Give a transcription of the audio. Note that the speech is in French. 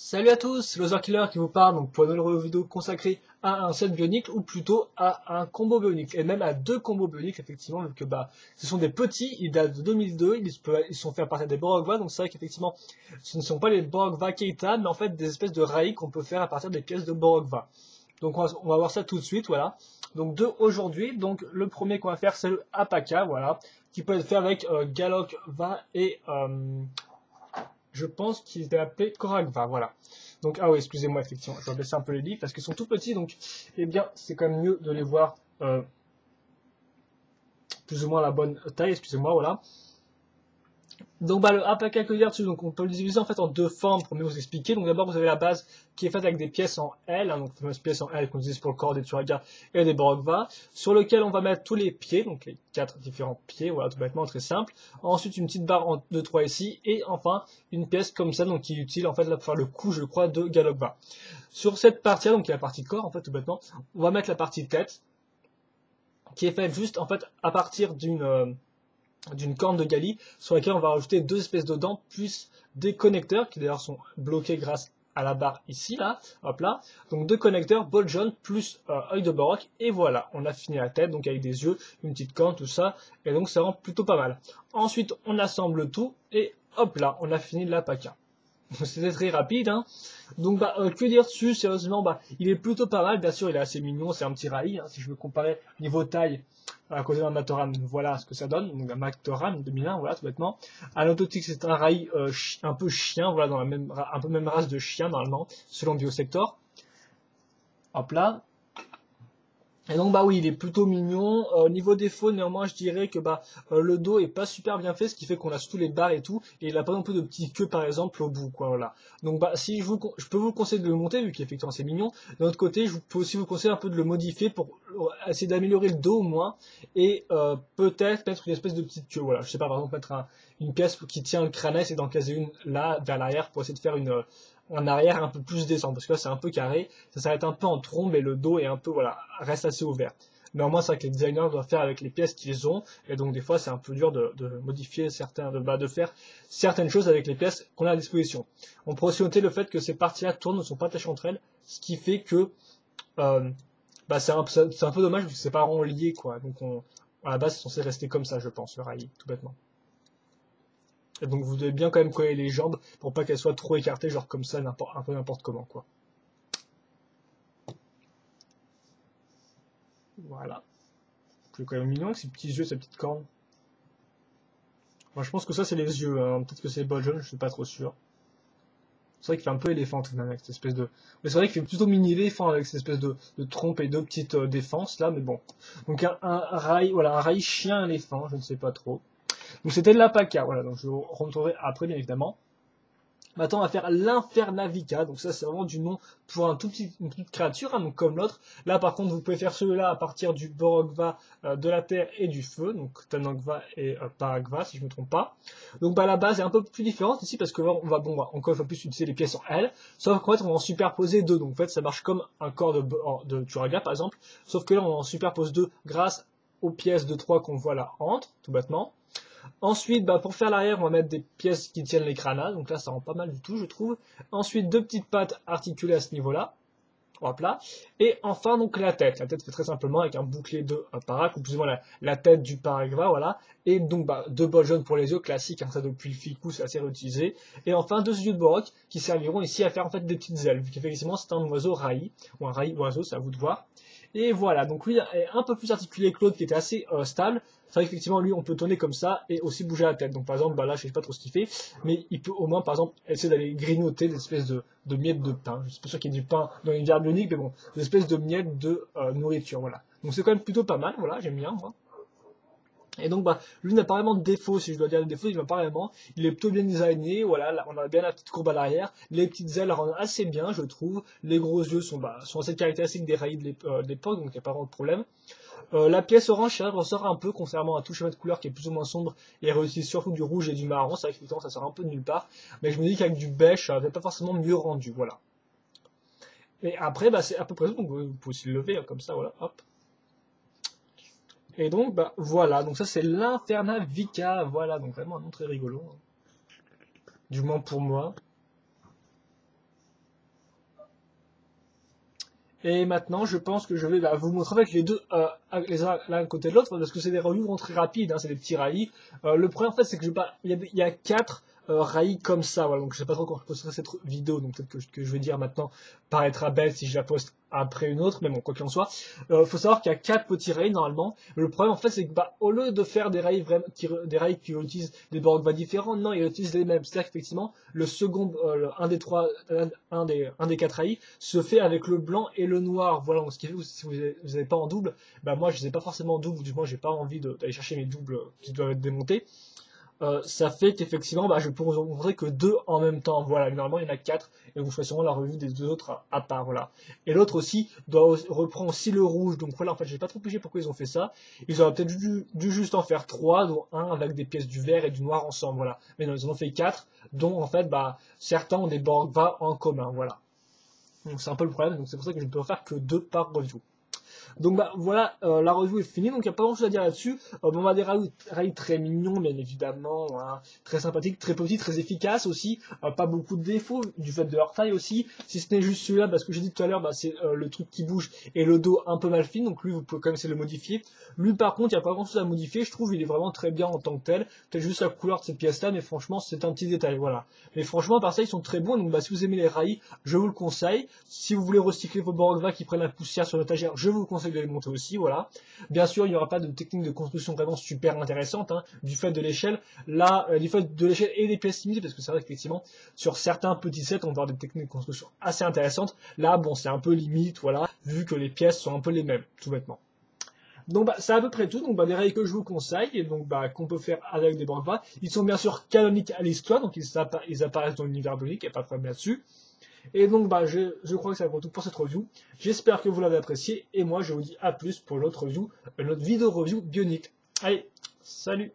Salut à tous, c'est Loser Killer qui vous parle donc pour une nouvelle vidéo consacrée à un set bionique ou plutôt à un combo bionique et même à deux combos bioniques effectivement vu que ce sont des petits, ils datent de 2002, ils sont faits à partir des Borogva donc c'est vrai qu'effectivement ce ne sont pas les Borogva Keita mais en fait des espèces de rails qu'on peut faire à partir des pièces de Borogva. Donc on va voir ça tout de suite, voilà. Donc deux aujourd'hui, donc le premier qu'on va faire c'est le Apaka, voilà, qui peut être fait avec Galokva et je pense qu'il était appelé Koragva, voilà. Donc, ah oui, excusez-moi, effectivement, je vais baisser un peu les livres parce qu'ils sont tout petits, donc, eh bien, c'est quand même mieux de les voir plus ou moins à la bonne taille, excusez-moi, voilà. Donc, le Apaka que dire dessus, donc on peut le diviser en fait en deux formes pour mieux vous expliquer. Donc, d'abord, vous avez la base qui est faite avec des pièces en L, hein, donc fameuses pièces en L qu'on utilise pour le corps des Turaga et des Borogva, sur lequel on va mettre tous les pieds, donc les 4 différents pieds, voilà, tout bêtement, très simple. Ensuite, une petite barre en 2-3 ici, et enfin, une pièce comme ça, donc qui est utile en fait là pour faire le coup, je crois, de Galokva. Sur cette partie-là, donc qui est la partie corps, en fait, tout bêtement, on va mettre la partie tête, qui est faite juste en fait à partir d'une corne de Gali sur laquelle on va rajouter deux espèces de dents plus des connecteurs qui d'ailleurs sont bloqués grâce à la barre ici là, hop là. Donc deux connecteurs, bol jaune plus œil de Borok et voilà, on a fini la tête donc avec des yeux, une petite corne, tout ça et donc ça rend plutôt pas mal. Ensuite on assemble tout et hop là, on a fini l'Apaka. C'était très rapide, hein. Donc, que dire dessus, sérieusement, il est plutôt pas mal. Bien sûr, il est assez mignon, c'est un petit rail, hein. Si je veux comparer niveau taille à côté d'un Matoran, voilà ce que ça donne. Donc, un Matoran 2001, voilà, tout bêtement. Un Autotic, c'est un rail un peu chien, voilà, dans la même, un peu même race de chien, normalement, selon Biosector. Hop là. Et donc oui, il est plutôt mignon. Niveau défaut, néanmoins, je dirais que le dos est pas super bien fait, ce qui fait qu'on a surtout les barres et tout, et il a pas non plus de petites queues par exemple au bout, quoi, voilà. Donc si je peux vous le conseiller de le monter vu qu'effectivement c'est mignon. D'un autre côté, je peux aussi vous conseiller un peu de le modifier pour essayer d'améliorer le dos au moins, et peut-être mettre une espèce de petite queue, voilà. Je sais pas, par exemple mettre une pièce qui tient le crânette et d'en caser une là vers l'arrière pour essayer de faire en arrière un peu plus descend parce que là c'est un peu carré, ça s'arrête un peu en trombe et le dos est un peu voilà reste assez ouvert. Néanmoins c'est vrai que les designers doivent faire avec les pièces qu'ils ont et donc des fois c'est un peu dur de modifier de faire certaines choses avec les pièces qu'on a à disposition. On pourrait aussi noter le fait que ces parties-là tournent ne sont pas attachées entre elles, ce qui fait que c'est un peu dommage parce que c'est pas vraiment lié quoi. Donc à la base c'est censé rester comme ça je pense le rail tout bêtement. Et donc vous devez bien quand même coller les jambes pour pas qu'elles soient trop écartées, genre comme ça, un peu n'importe comment, quoi. Voilà. C'est quand même mignon avec ses petits yeux, ses petites cornes. Moi je pense que ça c'est les yeux, hein. Peut-être que c'est Boljon, je suis pas trop sûr. C'est vrai qu'il fait un peu éléphant tout de même avec cette espèce de... Mais c'est vrai qu'il fait plutôt mini éléphant avec cette espèce de trompe et deux petites défenses là, mais bon. Donc un rail, voilà, un rail chien éléphant, je ne sais pas trop. Donc c'était de l'Apaka, voilà, donc je vous remontrerai après bien évidemment. Maintenant, on va faire l'Infernavica. Donc ça, c'est vraiment du nom pour une petite créature, hein, donc comme l'autre. Là, par contre, vous pouvez faire celui-là à partir du Borogva, de la terre et du feu. Donc Tanangva et Paragva, si je ne me trompe pas. Donc la base est un peu plus différente ici parce que encore une fois plus utiliser les pièces en L. Sauf qu'en fait, on va en superposer deux. Donc en fait, ça marche comme un corps de Turaga, par exemple. Sauf que là, on en superpose deux grâce aux pièces de 3 qu'on voit là entre, tout bêtement. Ensuite, pour faire l'arrière, on va mettre des pièces qui tiennent les crânas. Donc là, ça rend pas mal du tout, je trouve. Ensuite, deux petites pattes articulées à ce niveau-là. Hop là. Et enfin, donc la tête. La tête fait très simplement avec un bouclier de parac, ou plus ou moins la tête du paragva, voilà. Et donc, deux bols jaunes pour les yeux, classique, hein, ça depuis le ficou, c'est assez réutilisé. Et enfin, deux yeux de Borok qui serviront ici à faire en fait des petites ailes, vu qu'effectivement, c'est un oiseau raï, ou un raï oiseau, c'est à vous de voir. Et voilà, donc lui est un peu plus articulé que l'autre qui était assez stable. C'est vrai qu'effectivement, lui, on peut tourner comme ça et aussi bouger la tête. Donc par exemple, là, je sais pas trop ce qu'il fait, mais il peut au moins, par exemple, essayer d'aller grignoter des espèces de miettes de pain. Je suis pas sûr qu'il y ait du pain dans une viande bionique, mais bon, des espèces de miettes de nourriture, voilà. Donc c'est quand même plutôt pas mal, voilà, j'aime bien, moi. Et donc, lui n'a pas vraiment de défaut, si je dois dire des défauts, il n'a pas vraiment. Il est plutôt bien designé, voilà, là, on a bien la petite courbe à l'arrière. Les petites ailes rendent assez bien, je trouve. Les gros yeux sont assez caractéristiques des rails de l'époque, donc il n'y a pas vraiment de problème. La pièce orange, ça ressort un peu, contrairement à tout schéma de couleur qui est plus ou moins sombre, et réussit surtout du rouge et du marron. C'est vrai que ça sort un peu de nulle part. Mais je me dis qu'avec du beige, ça n'avait pas forcément mieux rendu, voilà. Et après, c'est à peu près ça, donc vous pouvez aussi le lever, hein, comme ça, voilà, hop. Et donc, voilà, donc ça c'est l'Infernavica, voilà, donc vraiment un nom très rigolo, hein. Du moins pour moi. Et maintenant, je pense que je vais vous montrer avec les deux, les uns l'un à côté de l'autre, parce que c'est des reviews vraiment très rapides, hein, c'est des petits rails. Le problème, en fait, c'est que il y a 4 rails comme ça, voilà, donc je sais pas trop quand je posterai cette vidéo, donc peut-être que je vais dire maintenant paraîtra belle si je la poste après une autre, mais bon, quoi qu'il en soit. Faut savoir qu'il y a 4 petits rails normalement. Le problème, en fait, c'est que au lieu de faire des rails vraiment, des rails qui utilisent des Borgva différents, non, ils utilisent les mêmes. C'est-à-dire qu'effectivement, le second, un des 3, un des 4 rails se fait avec le blanc et le noir. Voilà, donc ce qui fait que si vous n'avez pas en double, bah moi je les ai pas forcément en double, ou du moins j'ai pas envie d'aller chercher mes doubles qui doivent être démontés. Ça fait qu'effectivement, je pourrais vous en montrer que 2 en même temps. Voilà, normalement il y en a 4, et vous ferez sûrement la revue des 2 autres à part. Voilà. Et l'autre aussi reprend aussi le rouge. Donc voilà, en fait, j'ai pas trop pigé pourquoi ils ont fait ça. Ils auraient peut-être dû juste en faire 3, dont un avec des pièces du vert et du noir ensemble. Voilà. Mais non, ils en ont fait 4, dont en fait, certains ont des Borgva en commun. Voilà. Donc c'est un peu le problème. Donc c'est pour ça que je ne peux en faire que 2 par review. Donc voilà, la review est finie, donc il n'y a pas grand chose à dire là-dessus. Des rails très mignons, bien évidemment, voilà, très sympathiques, très petits, très efficaces aussi, pas beaucoup de défauts du fait de leur taille aussi, si ce n'est juste celui-là, parce que j'ai dit tout à l'heure, c'est le truc qui bouge et le dos un peu mal fini, donc lui vous pouvez quand même essayer de le modifier. Lui par contre, il n'y a pas grand chose à modifier, je trouve il est vraiment très bien en tant que tel, peut-être juste la couleur de cette pièce-là, mais franchement c'est un petit détail, voilà. Mais franchement, par ça, ils sont très bons, donc si vous aimez les rails, je vous le conseille. Si vous voulez recycler vos Borgva qui prennent la poussière sur l'étagère, je vous conseille de les monter aussi, voilà. Bien sûr, il n'y aura pas de technique de construction vraiment super intéressante, hein, du fait de l'échelle. Là, du fait de l'échelle et des pièces limitées, parce que c'est vrai qu'effectivement, sur certains petits sets, on va avoir des techniques de construction assez intéressantes. Là, bon, c'est un peu limite, voilà, vu que les pièces sont un peu les mêmes, tout bêtement. Donc c'est à peu près tout, donc des rails que je vous conseille, et donc qu'on peut faire avec des Borgva. Ils sont bien sûr canoniques à l'histoire, donc ils apparaissent dans l'univers bionique, il n'y a pas de problème là-dessus. Et donc je crois que ça va tout pour cette review. J'espère que vous l'avez apprécié, et moi je vous dis à plus pour l'autre vidéo review bionique. Allez, salut!